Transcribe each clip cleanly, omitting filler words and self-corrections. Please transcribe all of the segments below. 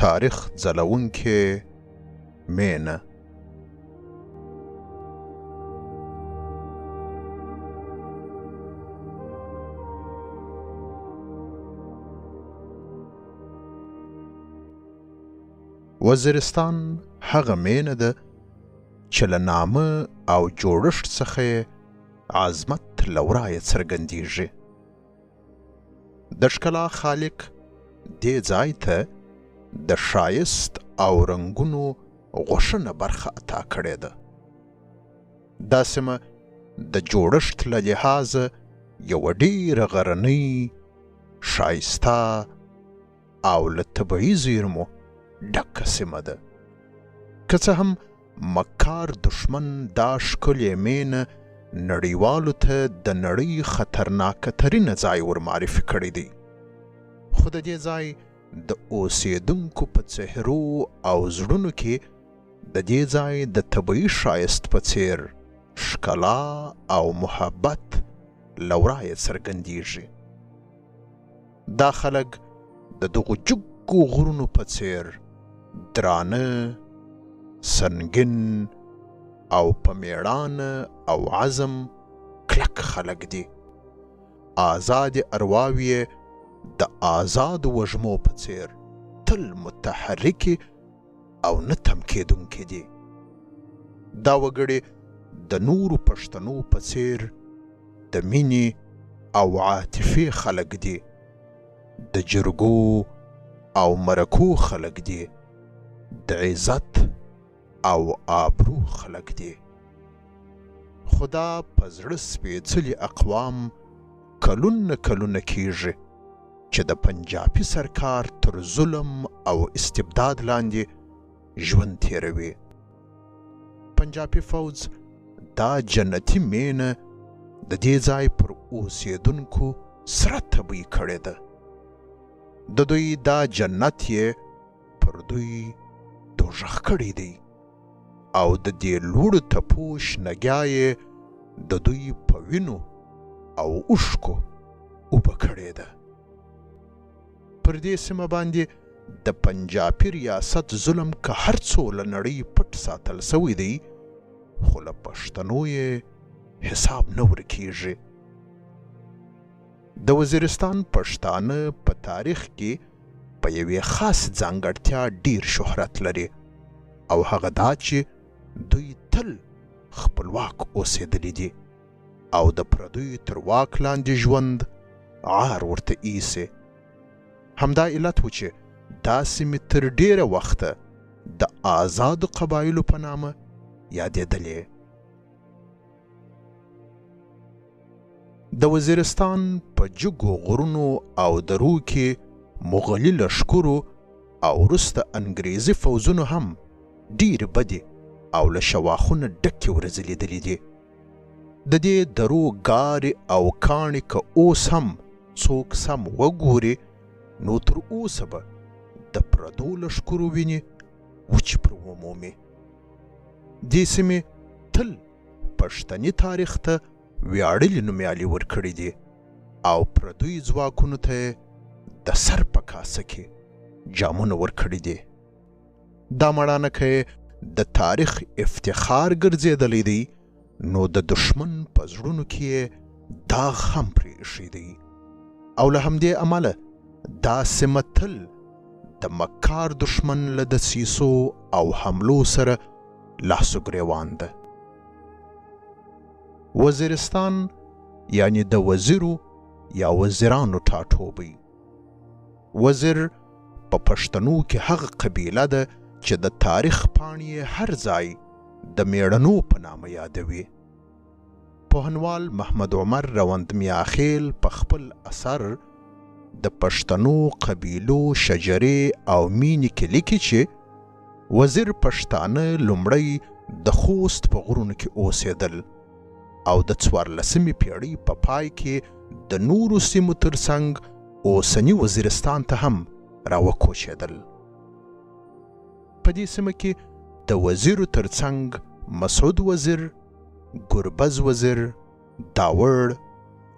تاریخ ځلونکې مینه. وزیرستان هغه مینه ده چې له نامه او جوړښت څخه عظمت له ورایه څرګندیږي. د ښکلا خالق دې ځای ته د ښایست او رنګونو غوښنه برخه عطا کړې ده. دا سیمه د جوړښت له لحاظه یوه ډېره غرنۍ، ښایسته او له طبیعي زیرمو ډکه سیمه ده. که څه هم مکار دښمن دا ښکلې مینه نړیوالو ته د نړۍ خطرناکه ترینه ځای ورمعرفي کړی دی، خو د دې ځای د اوسېدونکو په څهرو او زړونو کې د دې ځای د طبیعي ښایست په څېر ښکلا او محبت له ورایه څرګندیږي. دا خلک د دغو جګو غرونو په څېر درانه، سنګین او په میړانه او عزم کلک خلک دي. آزادې ارواوې د آزادو وږمو په څېر تل متحرکې او نه تم کېدونکې دي. دا وګړي د نورو پښتنو په څېر د مینې او عاطفې خلک دي، د جرګو او مرکو خلک دي، د عزت او آبرو خلک دي. خدا په زړه سپېڅلي اقوام کلونه کیږي چې د پنجابي سرکار تر ظلم او استبداد لاندې ژوند تیروي. پنجابي فوز دا جنتي مینه د دې ځای پر اوسېدونکو سره طبیعي کړې ده. د دوی دا جنت یې پر دوی دوژخ کړی دی او د دې لوړو تپو شنګیا یې د دوی په وینو او اوښکو اوبه کړې ده. پر دې سیمه باندې د پنجابي ریاست ظلم که هر څو له نړۍ پټ ساتل سوی دی، خو له پښتنو یې حساب نه ورکیږي. د وزیرستان پښتانه په تاریخ کې په یوې خاص ځانګړتیا ډیر شهرت لري، او هغه دا چې دوی تل خپلواک اوسېدلي دي او د پردیو تر واک لاندې ژوند عار ورته ایسي. همدا علت و چې دا سیمې تر ډیره وخته د آزادو قبایلو په نامه یادېدلې. د وزیرستان په جګو غرونو او درو کې مغلي لښکرو او وروسته انګریزي فوزونو هم ډېرې بدې او له شواخونه ډکې ورځې لیدلې دي. د دې درو ګارې او کاڼې که اوس هم څوک سم وګوري، نو تر اوسه به د پردو لښکرو وینې وچې پر ومومي. دې سیمې تل پښتني تاریخ ته ویاړلي نومیالي ورکړي دي او پردوی ځواکونو ته د سر په کاسه کې جامونه ورکړي دي. دا مړانه که د تاریخ افتخار ګرځېدلی دی، نو د دښمن په زړونو کې داغ هم پرې ایښی دی، او له همدې امله دا سیمه تل د مکار دښمن له دسیسو او حملو سره لاس و ګرېوان ده. وزیرستان یعنی د وزیرو یا وزیرانو ټاټوبی. وزیر په پښتنو کې هغه قبیله ده چې د تاریخ پاڼې هر ځای د میړنو په نامه یادوي. پوهنوال محمد عمر روند میاخیل په خپل اثر د پښتنو قبیلو شجرې او مینې کې لیکي چې وزیر پښتانه لومړی د خوست په غرونو کې اوسېدل او د 14مې پیړۍ په پای کې د نورو سیمو ترڅنګ اوسني وزیرستان ته هم راوکوچېدل. په دې سیمه کې د وزیرو ترڅنګ مسعود وزیر، ګربز وزیر، داوړ،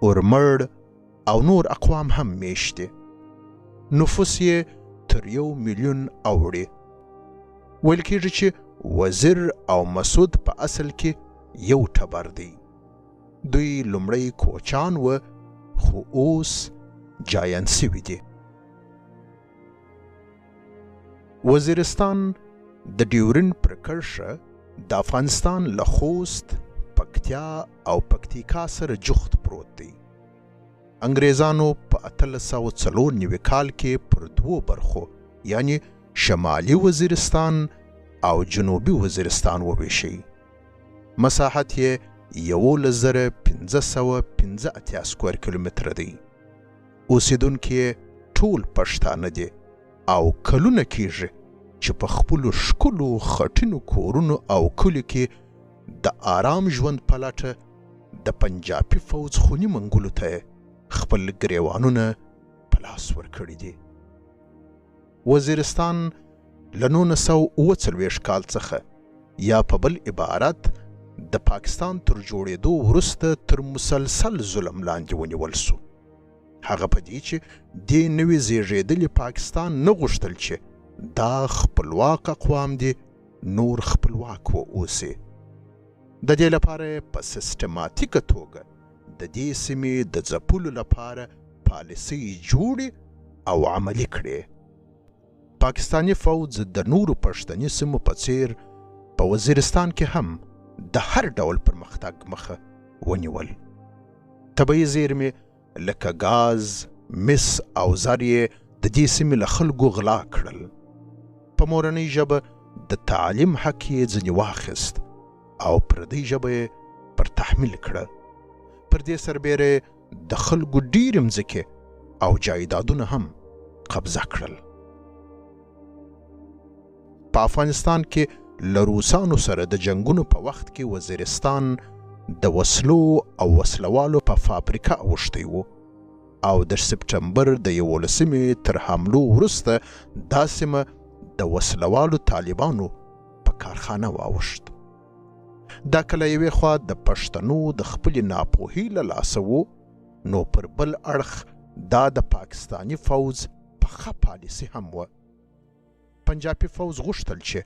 اورمړ او نور اقوام هم میشت دي. نفوس یې تر 1 میلیون اوړي. ویل کېږي چې وزیر او مسعود په اصل کې یو ټبر دی. دوی لومړی کوچان و خو اوس جایان سوي دي. وزیرستان د ډیورند پر کرښه د افغانستان له خوست، پکتیا او پکتیکا سره جخت پروت دی. انګریزانو په 1894 کال کې پر 2 برخو یعنی شمالي وزیرستان او جنوبي وزیرستان وویشي. مساحت یې 11,585 سکویر کیلومتره دی. اوسیدونکي ټول پښتانه دي او کلونه کېږي چې په خپلو ښکلو خټینو کورونو او کلیو کې د آرام ژوند په لټه د پنجابي فوج خوني منګولو ته خپل ګریوانونه په لاس ورکړي دي. وزیرستان له 1939 کال څخه یا په بل عبارت د پاکستان تر جوړېدو وروسته تر مسلسل ظلم لاندې ونیول سو. هغه په دې چې دې نوي زیږېدلي پاکستان نه غوښتل چې دا خپلواک اقوام دي نور خپلواک واوسي. د دې لپاره په سیستماتیکه توګه د دې سیمې د ځپلو لپاره پالیسۍ جوړې او عملي کړې. پاکستاني فوج د نورو پښتني سیمو په څیر په وزیرستان کې هم د هر ډول پرمختګ مخه ونیول. طبیعي زیرمې لکه ګاز، مس او زر یې د دې سیمې له خلکو غلا کړل. په مورنۍ ژبه د تعلیم حق یې ځنې واخیست او پردۍ ژبه یې پر تحمیل کړه. پر دې سربیره د خلکو ډېرې مځکې او جایدادونه هم قبضه کړل. په افغانستان کې له روسانو سره د جنګونو په وخت کې وزیرستان د وسلو او وسلوالو په فابریکه اوښتی و او د سپټمبر د 11 تر حملو وروسته دا سیمه د وسلوالو طالبانو په کارخانه واوښت. دا کله یوې خوا د پښتنو د خپلې ناپوهۍ له لاسه و، نو پر بل اړخ دا د پاکستاني فوج په ښه پالیسي هم وه. پنجابي فوج غوښتل چې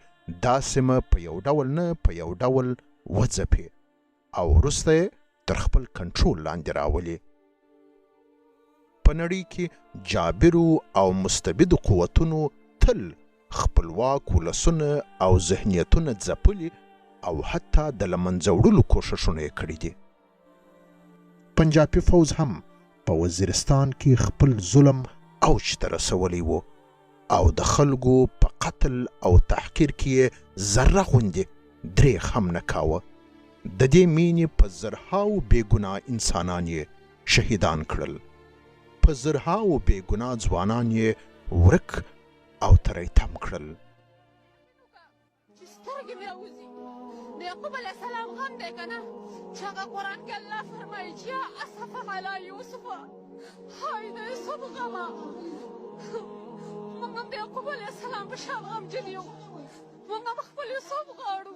دا سیمه په یو ډول نه په یو ډول وځپي او وروسته یې تر خپل کنټرول لاندې راولي. په نړۍ کې جابرو او مستبدو قوتونو تل خپلواک ولسونه او ذهنیتونه ځپلي او حتی د له منځه وړلو کوښښونه یې کړي دي. پنجابي فوج هم په وزیرستان کې خپل ظلم اوج ته رسولی و او د خلکو په قتل او تحقیر کې یې ذره غوندې دریغ هم نه کاوه. د دې مینې په زرهاو بېګناه انسانان یې شهیدان کړل. په زرهاو بېګناه ځوانان یې ورک او تری تم کړل. د یعقوب علیه السلام غم دی که نه چې هغه قرآن کې الله فرمایي چې یا اسفه علی یوسف، های د یوسف غمه. موږ هم د یعقوب علیه السلام په شان غمجن یو، موږ هم خپل یوسف غواړو.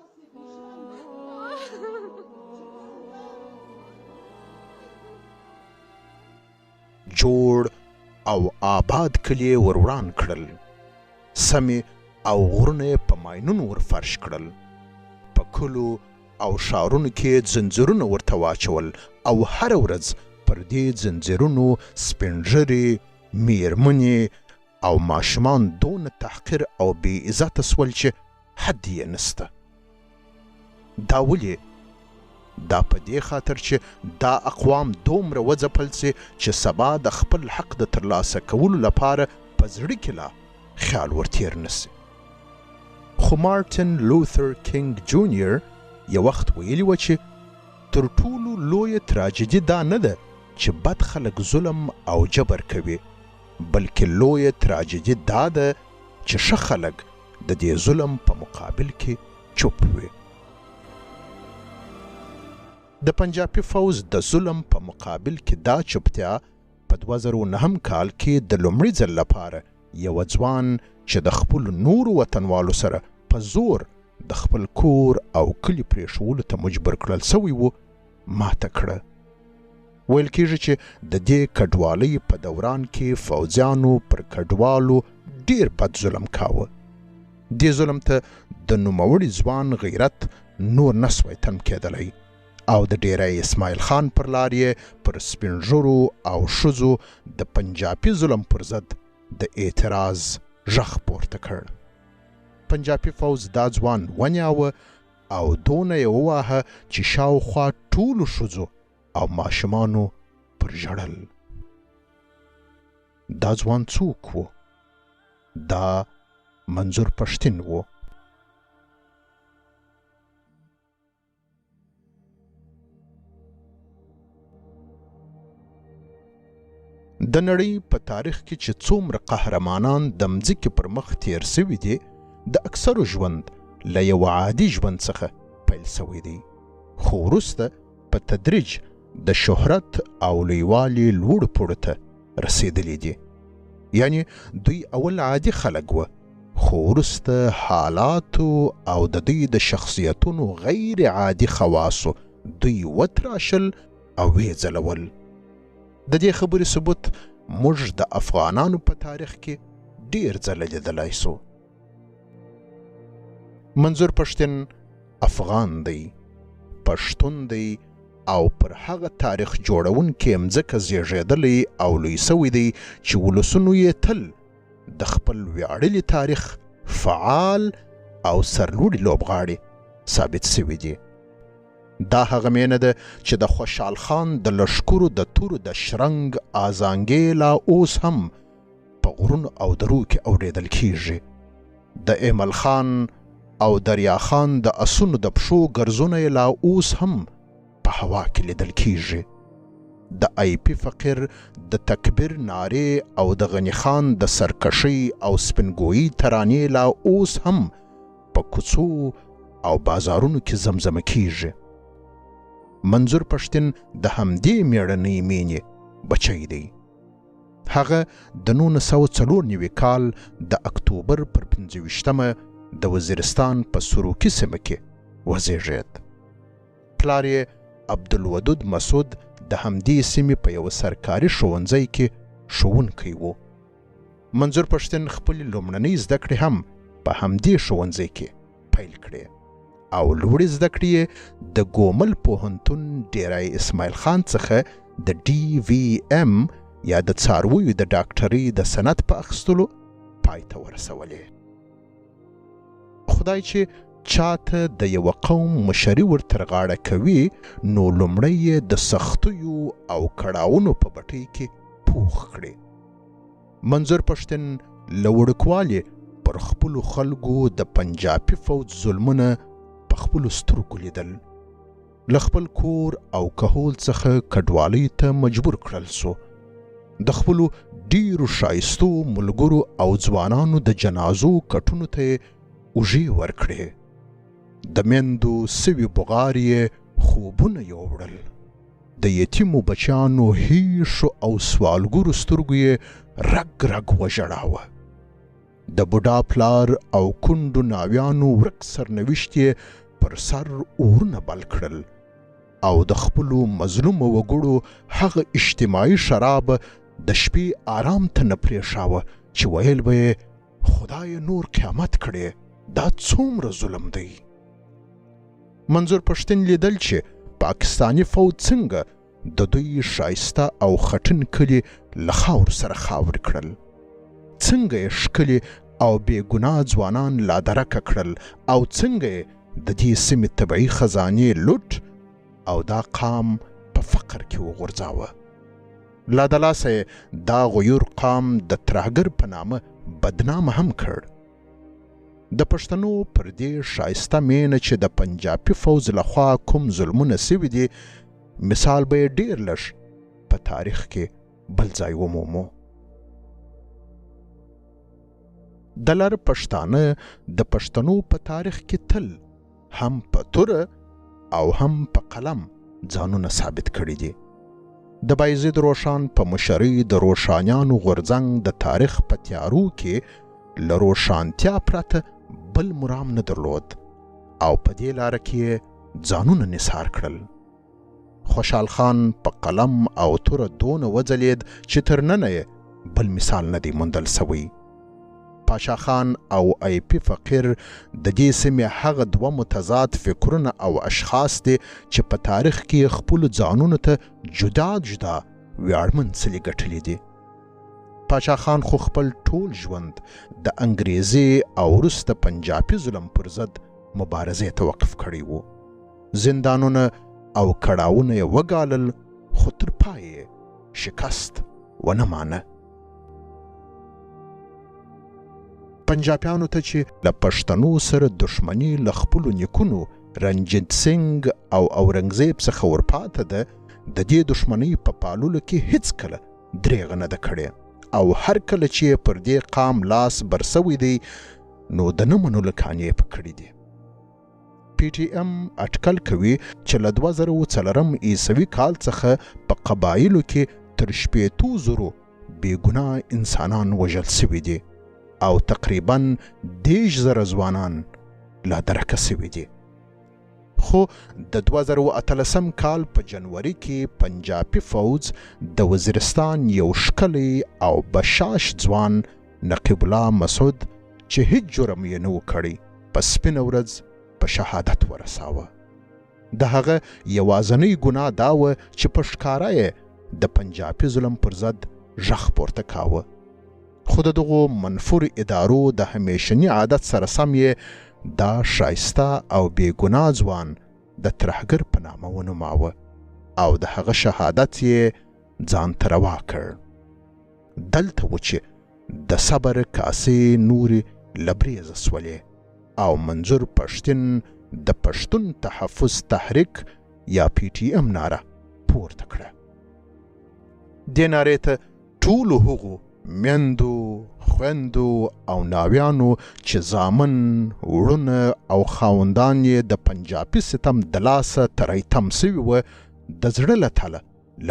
جوړ او آباد کلي ور وران کړل، سمې او غرونه په ماینونو ور فرش کړل. په کلو او ښارونو کې ځنځیرونه ورته واچول او هره ورځ پر دې ځنځیرونو سپین ږیرې، میرمنې او ماشومان دونه تحقیر او بې عزته سول چې حد یې نسته. دا ولې؟ دا په دې خاطر چې دا اقوام دومره وځپل سي چې سبا د خپل حق د ترلاسه کولو لپاره په زړه کې لا خیال ورتېر نسي. خو مارټن لوثر کینګ جونیور یو وخت ویلي و چې تر ټولو لویه تراژیدي دا نه ده چې بد خلک ظلم او جبر کوي، بلکې لویه تراژیدي دا ده چې ښه خلک د دې ظلم په مقابل کې چوپ وي. د پنجابي فوج د ظلم په مقابل کې دا چوپتیا په 2009 کال کې د لومړي ځل لپاره یو ځوان چې د خپل نورو وطنوالو سره په زور د خپل کور او کلي پرېښولو ته مجبور کړل سوی و ماته کړه. ویل کېږي چې د دې کډوالۍ په دوران کې فوجیانو پر کډوالو ډیر بد ظلم کاوه. دې ظلم ته د نوموړي ځوان غیرت نور نسوی تم کېدلی او د ډیری اسماعیل خان پر لار یې پر سپین ږیرو او ښځو د پنجابي ظلم پر ضد د اعتراض غږ پورته کړ. پنجابي فوز دا ځوان ونیاوه او دونه یې وواهه چې شاوخوا ټولو ښځو او ماشومانو پر ژړل. دا ځوان څوک و؟ دا منظور پښتین و. د نړۍ په تاریخ کې چې څومره قهرمانان د مځکې پر مخ تیر سوي دي، د اکثرو ژوند له یو عادي ژوند څخه پیل سوی دی، خو وروسته په تدریج د شهرت او لویوالي لوړو پوړو ته رسېدلی دي. یعنی دوی اول عادي خلک وه، خو وروسته حالاتو او د دوی د شخصیتونو غیر عادي خواصو دوی وتراشل او ویې ځلول. د دې خبرې ثبوت موږ د افغانانو په تاریخ کې ډیر ځله لیدلی سو. منظور پښتین افغان دی، پښتون دی او پر هغه تاریخ جوړونکې مځکه زیږېدلی او لوی سوی دی چې ولسونو یې تل د خپل ویاړلي تاریخ فعال او سرلوړي لوبغاړي ثابت سوي دي. دا هغه مینه ده چې د خوشحال خان د لښکرو د تورو د شرنګ آزانګې لا اوس هم په غرونو او درو کې اورېدل کیږي. د ایمل خان او دریا خان د اسونو د پښو ګرځونه یې لا اوس هم په هوا کې لیدل کیږي. د آی پی فقیر د تکبیر نارې او د غنی خان د سرکشي او سپنګویي ترانې لا اوس هم په کوڅو او بازارونو کې زمزمه کیږي. منظور پښتین د همدې میړنۍ مینې بچی دی. هغه د 1994 کال د اکتوبر پر 25مه د وزیرستان په سروکي سیمه کې وزیږید. پلار یې عبدالودود مسعود د همدې سیمې په یو سرکاري ښوونځي کې ښوونکی و. منظور پښتین خپلې لومړنۍ زده کړې هم په همدې ښوونځي کې پیل کړې او لوړې زده کړې یې د ګومل پوهنتون ډیری اسماعیل خان څخه د DVM یا د څارویو د ډاکټرۍ د سند په اخیستلو پای ته ورسولې. خدای چې چاته د یو قوم مشري ورتر غاړه کوي، نو لومړی یې د سختیو او کړاوونو په بټۍ کې پوخ کړي. منظور پښتین له وړوکوالي پر خپلو خلکو د پنجابي فوج ظلمونه په خپلو سترګو لیدل. له خپل کور او کهول څخه کډوالۍ ته مجبور کړل سو. د خپلو ډیرو ښایستو ملګرو او ځوانانو د جنازو کټونو ته اوږې ورکړې. د میندو سوي بغار یې خوبونه یوړل. د یتیمو بچیانو هیښو او سوالګرو سترګو یې رګ رګ وژړاوه. د بوډا پلار او کونډو ناویانو ورک سرنوشت یې پر سر اورونه بل کړل او د خپلو مظلومو وګړو هغه اجتماعي شراب د شپې آرام ته نه پرېښاوه چې ویل به یې خدای نور قیامت کړی، دا څومره ظلم دی. منظور پښتین لیدل چې پاکستانی فوج څنګه د دوی ښایسته او خټین کلي له خاورو سره خاورې کړل، څنګه یې ښکلي او بې ګناه ځوانان لادرکه کړل او څنګه یې د دې سیمې طبیعي خزانې لوټ او دا قام په فقر کې وغورځاوه. لا د لاسه یې دا غیور قام د ترهګر په نامه بدنامه هم کړ. د پښتنو پر دې ښایسته مینه چې د پنجابي فوج لخوا کوم ظلمونه سوي دي، مثال به یې ډیر لږ په تاریخ کې بل ځای ومومو. د لر پښتانه د پښتنو په تاریخ کې تل هم په توره او هم په قلم ځانونه ثابت کړي دي. د بایزید روښان په مشرۍ د روښانیانو غورځنګ د تاریخ په تیارو کې له روښانتیا پرته بل مرام نه درلود او په دې لاره کې ځانونه نثار کړل. خوشحال خان په قلم او توره دونه وځلید چې تر ننه یې بل مثال نه دی موندل سوی. پاچا خان او ای پی فقیر د دې سیمې هغه دوه متضاد فکرونه او اشخاص دي چې په تاریخ کې خپلو ځانونو ته جدا جدا ویاړمن څلي ګټلي دي. پاچا خان خو خپل ټول ژوند د انګریزي او وروسته پنجابي ظلم پر ضد مبارزې ته وقف کړی و. زندانونه او کړاوونه یې وګالل خو تر پایه شکست ونه مانه. پنجابیانو ته چې له پښتنو سره دښمني له خپلو نیکونو رنجیت سنګ او اورنګزیب څخه ورپاته ده، د دې دښمنۍ په پاللو کې هیڅکله درېغه نه ده کړې او هر کله چې پر دې قام لاس برسوی دی نو د نه منلو کانې په کړي دي. پی ټي ایم اټکل کوي چې له 2004 عیسوي کال څخه په قبایلو کې تر 600,000 بېګناه انسانان وژل سوي دي او تقریبا 10,000 ځوانان لا درکه سوي دي. خو د 2018 کال په جنوري کې پنجابي فوج د وزیرستان یو ښکلی او بشاش ځوان نقیب الله مسعود چې هیڅ جرم یې نه و کړی په سپینه ورځ په شهادت ورساوه. د هغه یوازنۍ ګناه دا وه چې په ښکاره یې د پنجابي ظلم پر ضد غږ پورته کاوه. خو د دغو منفور ادارو د همیشني عادت سره سم یې دا ښایسته او بې ګناه ځوان د ترهګر په نامه ونوماوه او د هغه شهادت یې ځان ته روا کړ. دلته و چې د صبر کاسې نورې لبریزه سولې او منظور پښتین د پښتون تحفظ تحریک یا پی ټي ایم ناره پورته کړه. دې نارې ته ټولو هغو میندو، خویندو او ناویانو چې زامن، وړونه او خاوندان یې د پنجابي ستم د لاسه تری تم سوي وه د زړه له تله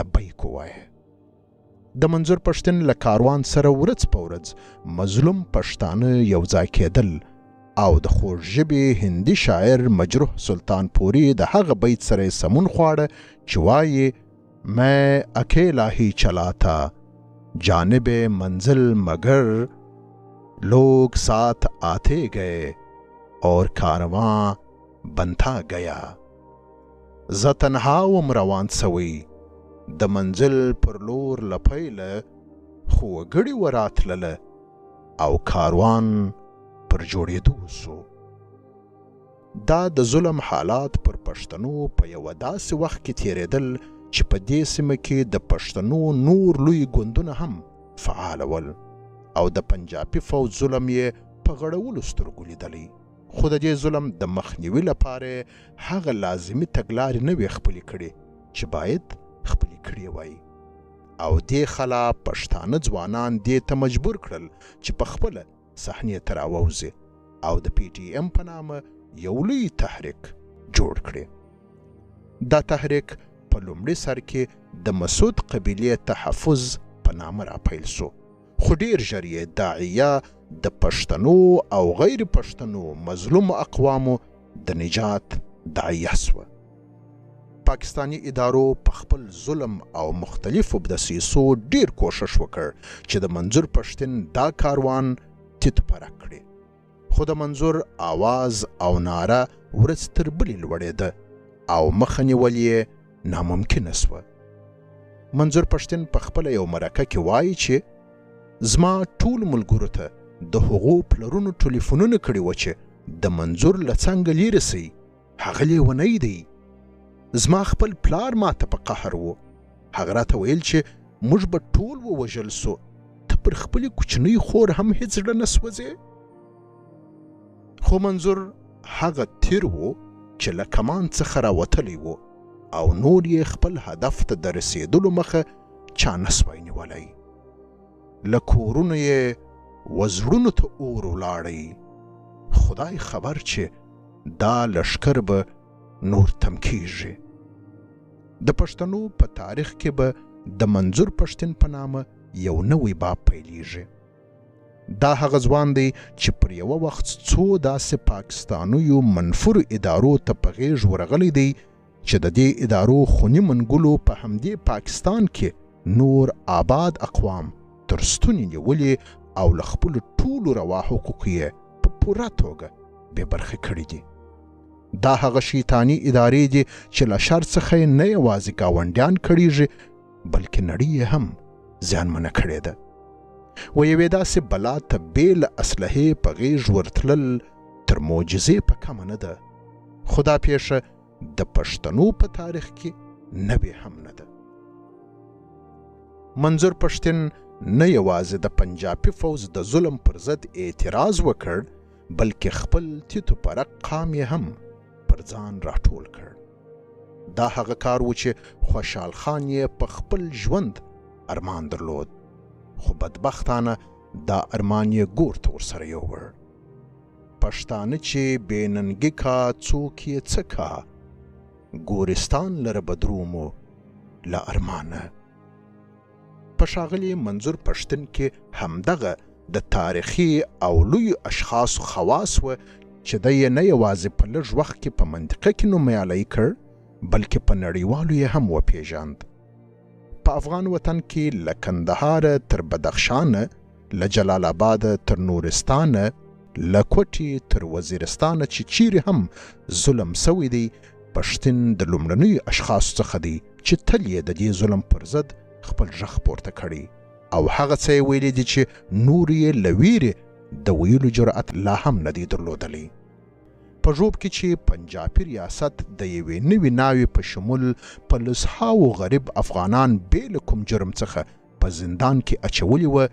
لبیک ووایه. د منظور پښتین له کاروان سره ورځ په ورځ مظلوم پښتانه یو ځای کېدل او د خوږ ژبې هندي شاعر مجروح سلطان پوري د هغه بیت سره یې سمون خواړه چې وایي میں اکیلا ہی چلا تھا جانب منزل مگر لوگ ساتھ آتے گئے اور کارواں بنتا گیا. زه تنها وم روان سوی د منزل پر لور لپیله خو وګړي وراتلله او کاروان پر جوړېدو سو. دا د ظلم حالات پر پښتنو په یوه داسې وخت کې تېرېدل چې په دې سیمه کې د پښتنو نور لوی ګوندونه هم فعال ول او د پنجابي فوج ظلم یې په غړولو سترګو لیدلی. خو د دې ظلم د مخنیوي لپاره هغه لازمي تګلارې نه وې خپلې کړې چې باید خپلې کړې وای او دې خلا پښتانه ځوانان دې ته مجبور کړل چې په خپله صحنې ته راووځي او د پی ټي ایم په نامه یو لوی تحریک جوړ کړي. دا تحریک په لومړي سر کې د مسعود قبیلې تحفظ په نامه راپیل سو، خو ډیر ژر یې داعیه د پښتنو او غیر پښتنو مظلوم اقوامو د نجات داعیه سوه. پاکستانی ادارو په خپل ظلم او مختلفو دسیسو ډیر کوشش وکړ چې د منظور پښتین دا کاروان تیت پرک کړي، خو د منظور آواز او ناره ورځ تر بلې لوړېده او مخه نیول یې ناممکنه سوه. منظور پښتین په خپله یو مرکه کې وایي چې زما ټول ملګرو ته د هغو پلرونو ټلیفونونه کړي وه چې د منظور له څنګه لیرې سئ، هغه لیونی دی. زما خپل پلار ماته په قهر و، هغه راته ویل چې موږ به ټول ووژل سو، ته پر خپلې کوچنۍ خور هم هیڅ زړه نه سوځې. خو منظور هغه تیر و چې له کمان څخه راوتلی و او نور یې خپل هدف ته د رسېدلو مخه چا نه سوای نیولی. له کورونو یې وزړونو ته اور ولاړی. خدای خبر چې دا لښکر به نور تم کیږي. د پښتنو په تاریخ کې به د منظور پښتین په نامه یو نوی باب پیلیږي. دا هغه ځوان دی چې پر یوه وخت څو داسې پاکستانیو منفورو ادارو ته په غیږ ورغلی دی چې د دې ادارو خوني منګلو په همدې پاکستان کې نور آباد اقوام تر ستوني نیولي او له خپلو ټولو روا حقوقو یې په پوره توګه بې برخې کړي دي. دا هغه شیطاني ادارې دي چې له شر څخه یې نه یوازې ګاونډیان کړیږي بلکې نړۍ یې هم زیانمنه کړې ده. و یوې داسې بلا ته بې له اسلحې په غېږ ورتلل تر معجزې په کمه نه ده، خو دا پیښه د پښتنو په تاریخ کې نوې هم نه ده. منظور پښتین نه یوازې د پنجابي فوز د ظلم پر ضد اعتراض وکړ بلکې خپل تیتو پرک قام یې هم پر ځان راټول کړ. دا هغه کار و چې خوشحال خان یې په خپل ژوند ارمان درلود، خو بدبختانه دا ارمان یې ګور ته ورسره یووړ. پښتانه چې بې ننګي کا څوک یې څه کا، ګورستان لره بدرومو له ارمانه. په ښاغلي منظور پښتین کې همدغه د تاریخي او لویو اشخاصو خواص و چې دی یې نه یوازې په لږ وخت کې په منطقه کې نومیالی کړ بلکې په نړیوالو یې هم وپېژاند. په افغان وطن کې له کندهاره تر بدخشانه، له جلال آباده تر نورستانه، له کوټې تر وزیرستانه چې چیرې هم ظلم سوی دی، پښتین د لومړنیو اشخاصو څخه دی چې تل یې د دې ظلم پر ضد خپل غږ پورته کړی او هغه څه یې ویلي دي چې نور یې له ویرې د ویلو جرأت لا هم نه دی درلودلی. په ژوب کې چې پنجابي ریاست د یوې نوې ناوې په شمول په لسهاوو غریب افغانان بې له کوم جرم څخه په زندان کې اچولي وه،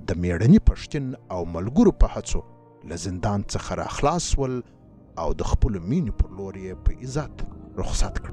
د میړني پښتین او ملګرو په هڅو له زندان څخه راخلاص ول او د خپلو مینې پر لور یې په عزت رخصت کړ.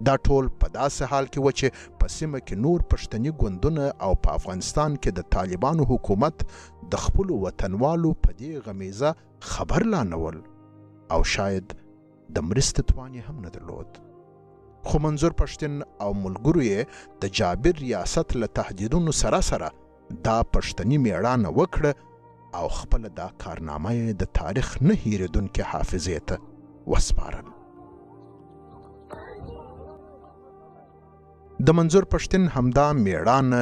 دا ټول په داسې حال کې و چې په سیمه کې نور پښتني ګوندونه او په افغانستان کې د طالبانو حکومت د خپلو وطنوالو په دې غمیزه خبر لا نه ول او شاید د مرستې توان یې هم نه درلود. خو منظور پښتین او ملګرو یې د جابر ریاست له تهدیدونو سره سره دا پښتني میړانه وکړه او خپله دا کارنامه یې د تاریخ نه هیریدونکې حافظې ته وسپارل. د منظور پښتین همدا میړانه،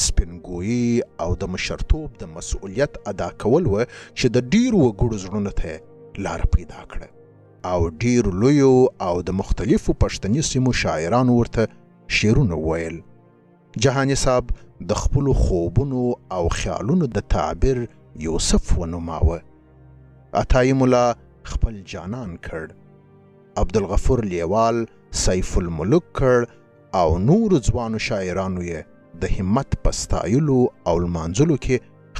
سپینګویي او د مشرتوب د مسؤلیت ادا کول و چې د ډیرو وګړو زړونو ته لاره پیدا کړه او ډیرو لویو او د مختلفو پښتني سیمو شاعرانو ورته شعرونه وویل. جهاني صاحب د خپلو خوبونو او خیالونو د تعبیر یوسف ونوماوه. عطایي ملا خپل جانان کړ، عبدالغفور لیوال سیف الملک کړ او نور ځوانو شاعرانو یې د همت په ستایلو او لمانځلو کې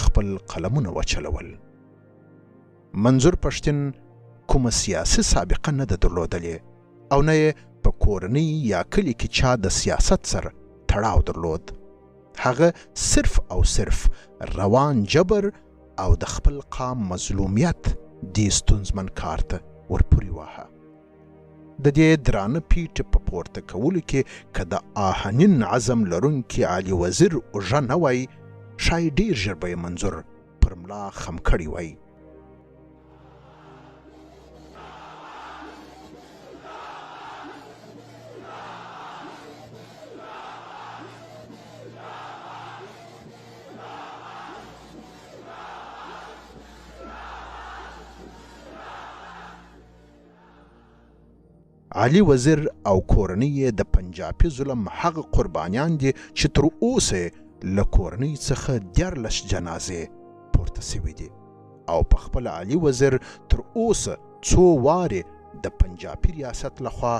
خپل قلمونه وچلول. منظور پښتین کومه سیاسي سابقه نه ده درلودلې او نه یې په کورنۍ یا کلي کې چا د سیاست سره تړاو درلود. هغه صرف او صرف روان جبر او د خپل قام مظلومیت دې ستونزمن کار ته ورپورې واهه. د دې درانه پیټې په پورته کولو کې که د آهنین عزم لرونکي علي وزیر اوږه نه وای، ښایي ډېر ژر به یې منظور پر ملا خم کړی وای. علي وزیر او کورنۍ د پنجابي ظلم هغه قربانیان دي چې تر اوسه له کورنۍ څخه 14 جنازې پورته سوي دي او په خپل علي وزیر تر اوسه څو وارې د پنجابي ریاست لخوا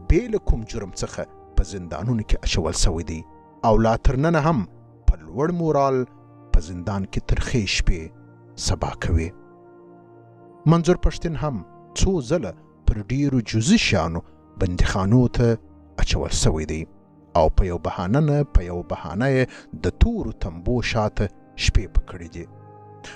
بې له کوم جرم څخه په زندانونو کې اچول سوی دی او لا تر ننه هم په لوړ مورال په زندان کې ترخې شپې سبا کوي. منظور پښتین هم څو ځله پر ډیرو جزئی شیانو بندیخانو ته اچول سوی دی او په یو بهانه د تورو تنبو شاته شپې پکړې دي.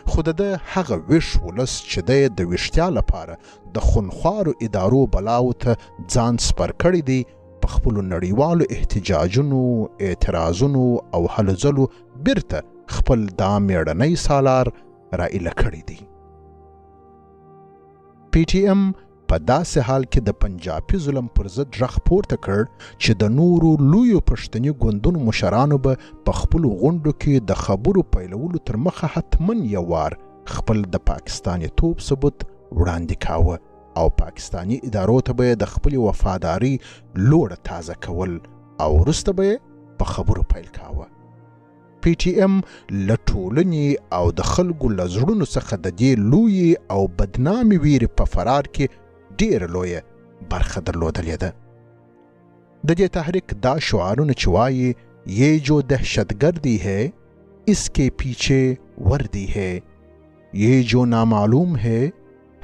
خو د هغه ویښ ولس چې د ویښتیا لپاره د خونخوارو ادارو بلاو ته ځان سپر کړی دی په خپلو نړیوالو احتجاجونو، اعتراضونو او هلو ځلو بیرته خپل دا میړنی سالار را ایله کړی دی. پی ټی ایم په داسې حال کې د پنجابي ظلم پر ضد غږ پورته کړ چې د نورو لویو پښتني ګوندونو مشرانو به په خپلو غونډو کې د خبرو پیلولو تر مخه حتماً یو وار خپل د پاکستانیتوب ثبوت وړاندې کاوه او پاکستاني ادارو ته به د خپلې وفاداري لوړه تازه کول او وروسته به په خبرو پیل کاوه. پی ټی ایم له ټولنې او د خلکو له زړونو څخه د دې لویې او بدنامې ویرې په فرار کې ډېره لویه برخه درلودلې ده. د دې تحریک دا شعارونه چې وایي یہ جو دہشتگردی ہے اس کے پیچھے وردی ہے، یہ جو نامعلوم ہے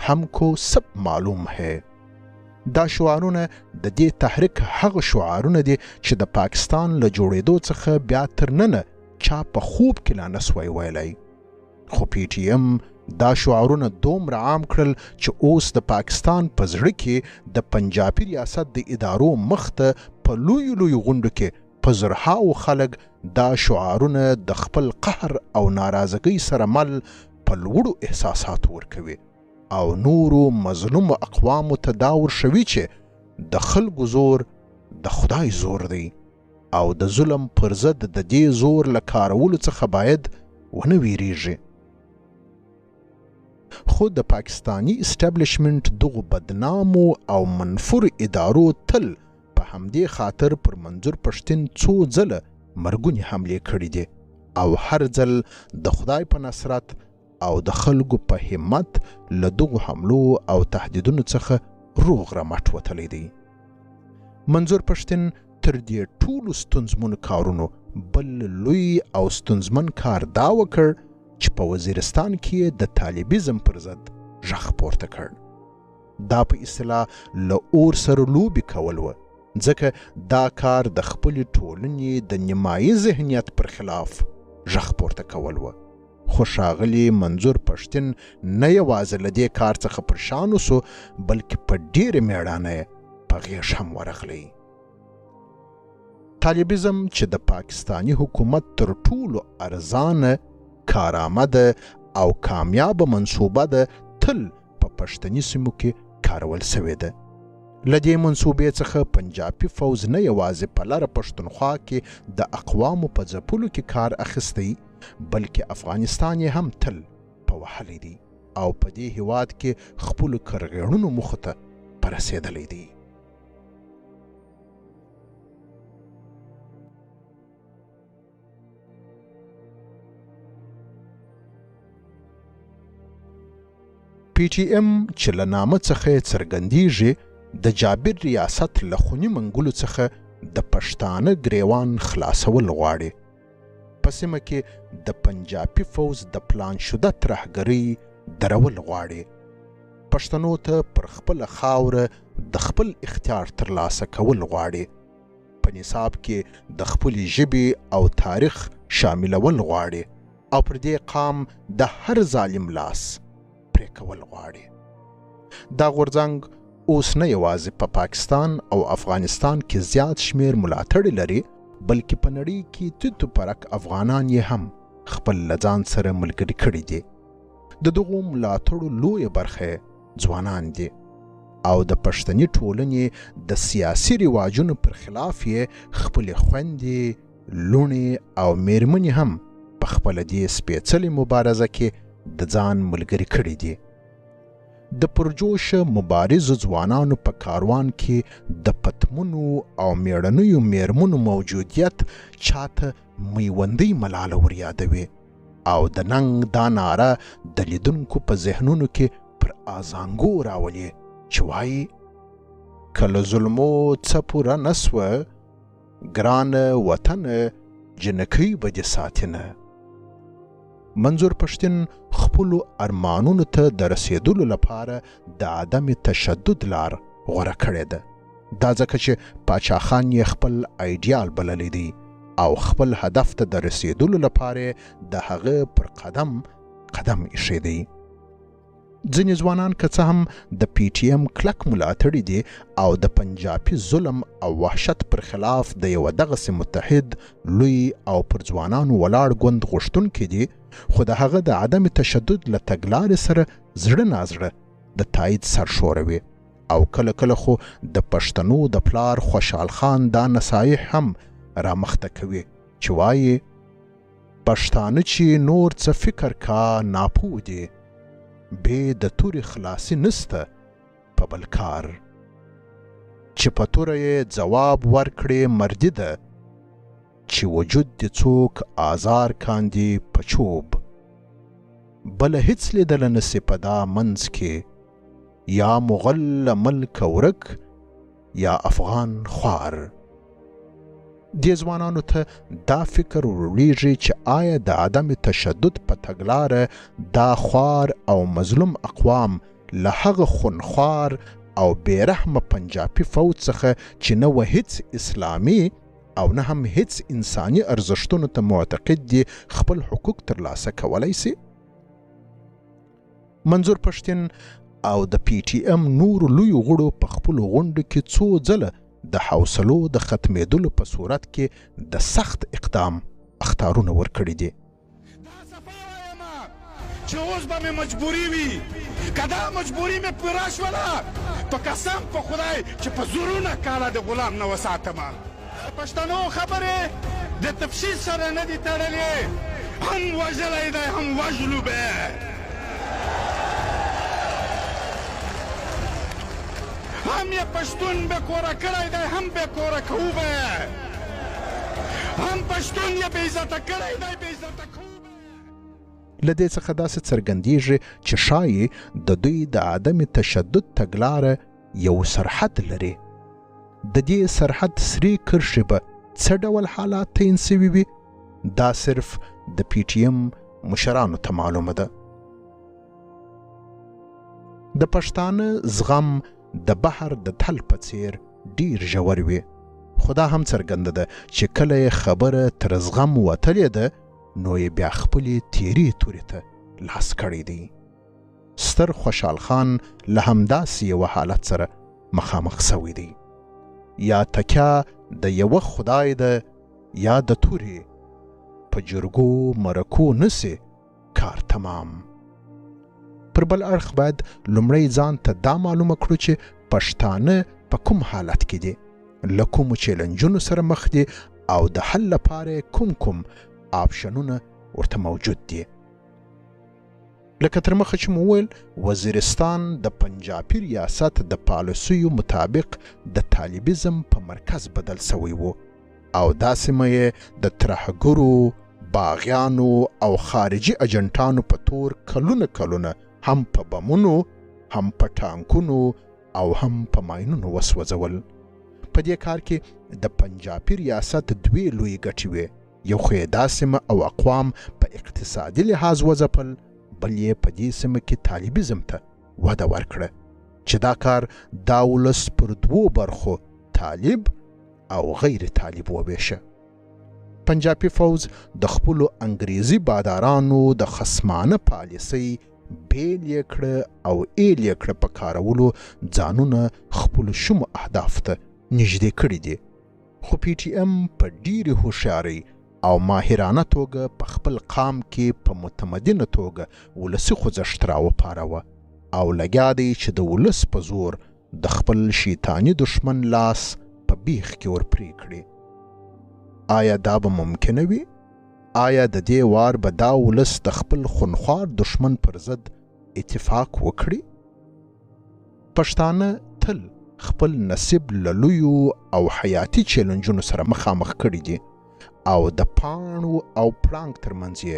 ہم کو سب معلوم ہے، دا شعارونه د دې تحریک هغه شعارونه دي چې د پاکستان له جوړېدو څخه بیا تر ننه چا په خوب کې لا نسوی ویلی. خو پی ټی ایم دا شعارونه دومره عام کړل چې اوس د پاکستان په زړه کې د پنجابي ریاست د ادارو مخ ته په لویو غونډو کې په زرهاو خلک دا شعارونه د خپل قهر او ناراضګۍ سره مل په لوړو احساساتو ورکوي او نورو مظلوم اقوامو ته دا ورښوي چې د خلکو زور د خدای زور دی او د ظلم پر ضد د دې زور له کارولو څخه باید ونه ویریږي. خو د پاکستانی اسټابلیشمنت دغو بدنامو او منفور ادارو تل په همدې خاطر پر منظور پښتین څو ځله مرګونې حملې کړي دي او هر ځل د خدای په نصرت او د خلکو په همت له دغو حملو او تهدیدونو څخه روغ رمټ وتلی دی. منظور پښتین تر دې ټولو ستونزمنو کارونو بل لوی او ستونزمن کار دا وکړ چې په وزیرستان کې د طالبیزم پر ضد غږ پورته کړ. دا په اصطلاح له اور سره لوبې کول و، ځکه دا کار د خپلې ټولنې د نیمایي ذهنیت پر خلاف غږ پورته کول و. خو ښاغلي منظور پښتین نه یوازې له دې کار څخه پرشان سو، بلکې په ډېرې مېړانه یې په غېږ هم ورغلی. طالبیزم چې د پاکستانی حکومت تر ټولو ارزانه، کارآمده او کامیابه منصوبه ده، تل په پښتني سیمو کې کارول سوې ده. له دې منصوبې څخه پنجابي فوز نه یوازې په لره پښتونخوا کې د اقوامو په ځپلو کې کار اخیستی، بلکې افغانستان یې هم تل په وهلی دی او په دې هیواد کې خپلو کرغېړنو موخو ته په رسېدلی دی. پی ټی ایم چې له نامه څخه یې څرګندیږي د جابر ریاست له خوني منګولو څخه د پښتانه ګریوان خلاصول غواړي. په سیمه کې د پنجابي فوز د پلان شده ترهګرۍ درول غواړي. پښتنو ته پر خپله خاوره د خپل اختیار ترلاسه کول غواړي. په نصاب کې د خپلې ژبې او تاریخ شاملول غواړي او پر دې قام د هر ظالم لاس پرې کول غواړي. دا غورځنګ اوس نه یوازې په پاکستان او افغانستان کې زیات شمیر ملاتړي لري، بلکې په نړۍ کې تیتو پرک افغانان یې هم خپل له ځان سره ملګري کړي دي. د دغو ملاتړو لویه برخه ځوانان دي او د پښتني ټولنې د سیاسي رواجونو پر خلاف یې خپلې خویندې، لوڼې او میرمنې هم په خپله دې سپېڅلې مبارزه کې د ځان ملګري کړي دي. د پرجوشه مبارزو ځوانانو په کاروان کې د پتمنو او میړنیو میرمنو موجودیت چاته میوندۍ ملاله ور یادوي او د ننګ دا ناره د لیدونکو په ذهنونو کې پر آزانګو راولي چې وایي کله ظلمو څه پوره نسوه، ګرانه وطنه جنکۍ به دې ساتینه. منظور پښتین خپلو ارمانونو ته د رسیدلو لپاره د عدم تشدد لار غوره کړې ده دا ځکه چې پاچا خان یې خپل ایډیال بللی دی او خپل هدف ته د رسیدلو لپاره د هغه پر قدم قدم ایښی دی. ځینې ځوانان که څه هم د پی ټي ایم کلک ملاتړي دي او د پنجابي ظلم او وحشت پر خلاف د یوه دغسې متحد لوی او پر ځوانانو ولاړ ګوند غوښتونکي دي، خو د هغه د عدم تشدد له تګلارې سره زړه نازړه د تایید سر ښوروي او کله کله خو د پښتنو د پلار خوشحال خان دا نصایح هم رامخته کوي چې وایي پښتانه چې نور څه فکر کا ناپوه دي، بې د تورې خلاصي نسته په بل کار، چې په توره یې ځواب ورکړې مردي ده، چې وجود دې څوک آزار کاندي په چوب، بله هیڅ لیدله نسي په دا منځ کې، یا مغل له ملکه ورک یا افغان خوار. دې ځوانانو ته دا فکر وروړيږي چې آیا د عدم تشدد په تګلاره دا خوار او مظلوم اقوام له هغه خونخوار او بېرحمه پنجابي فوج څخه چې نه و هیڅ اسلامي او نه هم هیڅ انساني ارزښتونو ته معتقد دي خپل حقوق ترلاسه کولی سي؟ منظور پښتین او د پی ټي ایم نورو لویو غړو په خپلو غونډو کې څو ځله د حوصلو د ختمېدلو په صورت کې د سخت اقدام اخطارونه ورکړي دي. دا صفا وایم چې اوس به مې مجبوري وي، که دا مجبوري مې پوره شوله په قسم په خدای چې په زرونه کاله د غلام نه وساتمه. د پښتنو خبرې د تفصیل سره نه دي تړلې، هم وژلی دی هم وژلو به، هم یې پښتون بې کوره کړی دی هم بې کوره کوو به، هم پښتون یې بې عزته کړی دی بې عزته کوو به. له دې څخه داسې څرګندیږي چې ښایي د دوی د عدم تشدد تګلاره یو سرحد لري. د دې سرحد سرې کرښې به څه ډول حالات تعین سوي وي، دا صرف د پی ټي ایم مشرانو ته معلومه ده. د پښتانه زغم د بحر د تل په څیر ډیر ژور وي، خو دا هم څرګنده ده چې کله یې خبره تر زغم وتلې ده نو یې بیا خپلې تیرې تورې ته لاس کړی دی. ستر خوشحال خان له همداسې یوه حالت سره مخامخ سوی دی. یا تکیه د یوه خدای ده یا د تورې، په جرګو مرکو نسي کار تمام. پر بل اړخ باید لومړی ځان ته دا معلومه کړو چې پښتانه په کوم حالت کې دي، له کومو چیلنجونو سره مخ دي او د حل لپاره کوم آپشنونه ورته موجود دي. لکه تر مخه چې مو وویل، وزیرستان د پنجابي ریاست د پالیسیو مطابق د طالبیزم په مرکز بدل سوی و او دا سیمه یې د ترهګرو، باغیانو او خارجي اجنټانو په تور کلونه هم په بمونو، هم په ټانکونو او هم په ماینونو وسوځول. په دې کار کې د پنجابي ریاست دوی لوی ګټې وې، یو خو یې دا سیمه او اقوام په اقتصادي لحاظ وځپل، بل یې په دې سیمه کې طالبیزم ته وده ورکړه چې دا کار دا ولس پر دوو برخو طالب او غیر طالب وویشه. پنجابي فوز د خپلو انګریزي بادارانو د خصمانه پالیسۍ بیل یې کړه او ایل یې کړه په کارولو ځانونه خپلو شومو اهدافو ته نږدې کړي دي. خو پی ټي ایم په ډیرې هوښیارۍ او ماهرانه توګه په خپل قام کې په متمدنه توګه ولسي خوځښت راوپاروه او لګیا دی چې د ولس په زور د خپل شیطاني دشمن لاس په بیخ کې ورپرې کړي. آیا دا به ممکنه وي؟ آیا د دې وار به دا ولس د خپل خونخوار دشمن پر ضد اتفاق وکړي؟ پښتانه تل خپل نصیب له لویو او حیاتي چیلنجونو سره مخامخ کړي دي او د پاڼو او پړانګ ترمنځ یې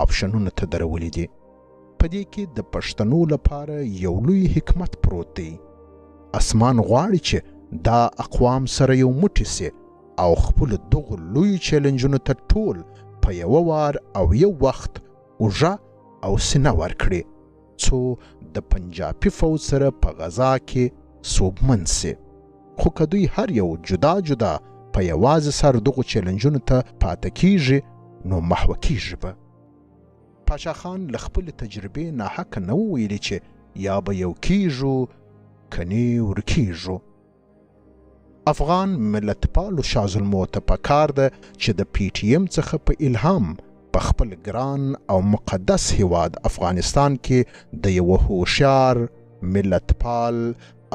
آپشنونه ته درولي دي. په دې کې د پښتنو لپاره یو لوی حکمت پروت دی. اسمان غواړي چې دا اقوام سره یو موټی سي او خپل دغو لوی چیلنجونو ته ټول په یو وار او یو وخت اوږه او سینه ورکړي، څو د پنجابي فوج سره په غزا کې صوبمن سي. خو که دوی هر یو جدا جدا په یوازې سر دغو چیلنجونو ته پاته کیږي نو محوه کیږي به. پاچا خان له خپلې تجربې ناحقه نه وویلې چې یا به یو کیږو کنې ورکیږو. افغان ملتپالو شازلمو ته پکار ده چې د پی ټي ایم څخه په الهام په خپل ګران او مقدس هیواد افغانستان کې د یوه هوښیار ملتپال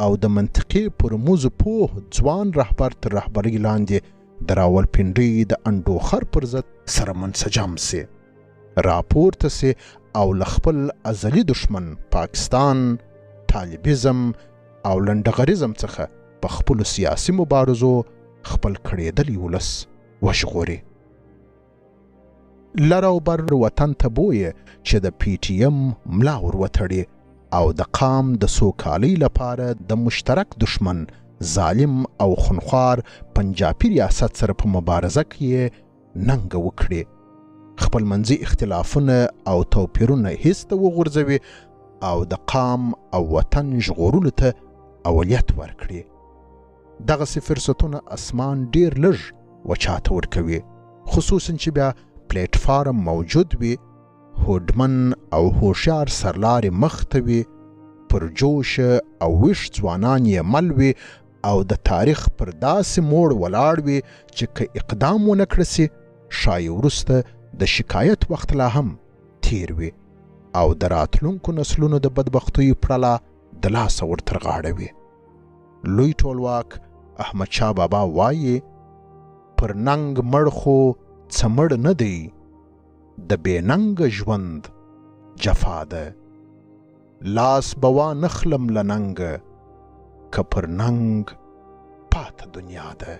او د منطقي پرموزو پوه ځوان رهبر تر رهبرۍ لاندې د راولپنډۍ د انډوخر پر ضد سره منسجم سي، راپورته سي او له خپل ازلي دشمن پاکستان، طالبیزم او لنډغریزم څخه په خپلو سیاسي مبارزو خپل کړېدلی ولس وژغوري. لر او بر وطن ته بویې چې د پی ټي ایم ملا ور وتړي او د قام د سوکالۍ لپاره د مشترک دشمن ظالم او خونخوار پنجابي ریاست سره په مبارزه کې ننګه وکړي، خپل منځي اختلافونه او توپیرونه هیڅ ته وغورځوي او د قام او وطن ژغورلو ته اولیت ورکړي. دغسې فرصتونه اسمان ډیر لږ وچاته ورکوي، خصوصا چې بیا پلیټفارم موجود وي، هوډمن او هوښیار سرلارې مخ ته وي، پرجوش او ویښ ځوانان یې مل وي او د تاریخ پر داسې موړ ولاړ وي چې که اقدام ونه کړه سي ښایي وروسته د شکایت وخت لا هم تیر وي او د راتلونکو نسلونو د بدبختیو پړله د لاسه ورترغاړوي. لوی ټولواک احمدشاه بابا وایي پر ننګ مړ خو څه مړ نه دی، د بې ننګه ژوند جفا ده، لاس به وانخلم له ننګه که پر ننګ پاته دنیا ده.